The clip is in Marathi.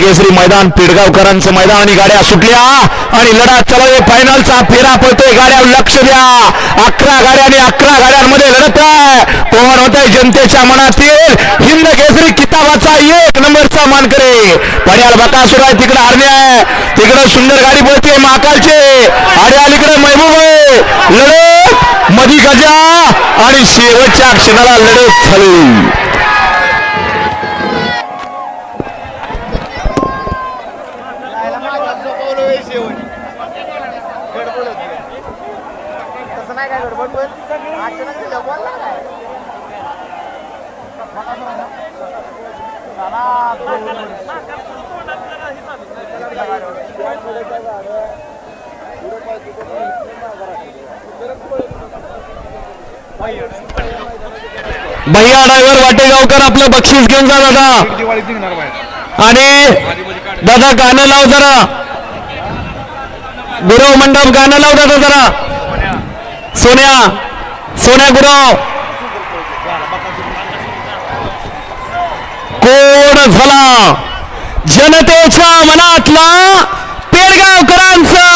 केसरी मैदान पेडगावकरांचं मैदान आणि गाड्या सुटल्या आणि लढा चालू फायनलचा फेरा पडतोय. गाड्या लक्ष द्या, 11 गाड्या आणि 11 गाड्यांमध्ये लढत आहे. कोण होत आहे जनतेच्या मनातील हिंद केसरी किताबाचा 1 नंबरचा मानकरी. पड्याल बकासूर आहे, तिकडे हरणे आहे, तिकडे सुंदर गाडी बोलते महाकालचे आणि अलीकडे महबूब आहे. लढत मधी गजा आणि शेवटच्या क्षणाला लढत झाली. भैया ड्रायव्हर वाटेगावकर आपलं बक्षीस घेऊन जा दादा. आणि दादा गाणं लाव जरा, गुरव मंडप गाणं लाव दादा जरा. सोन्या सोन्या गुरव कोण झाला जनतेच्या मनातला पेडगावकरांचा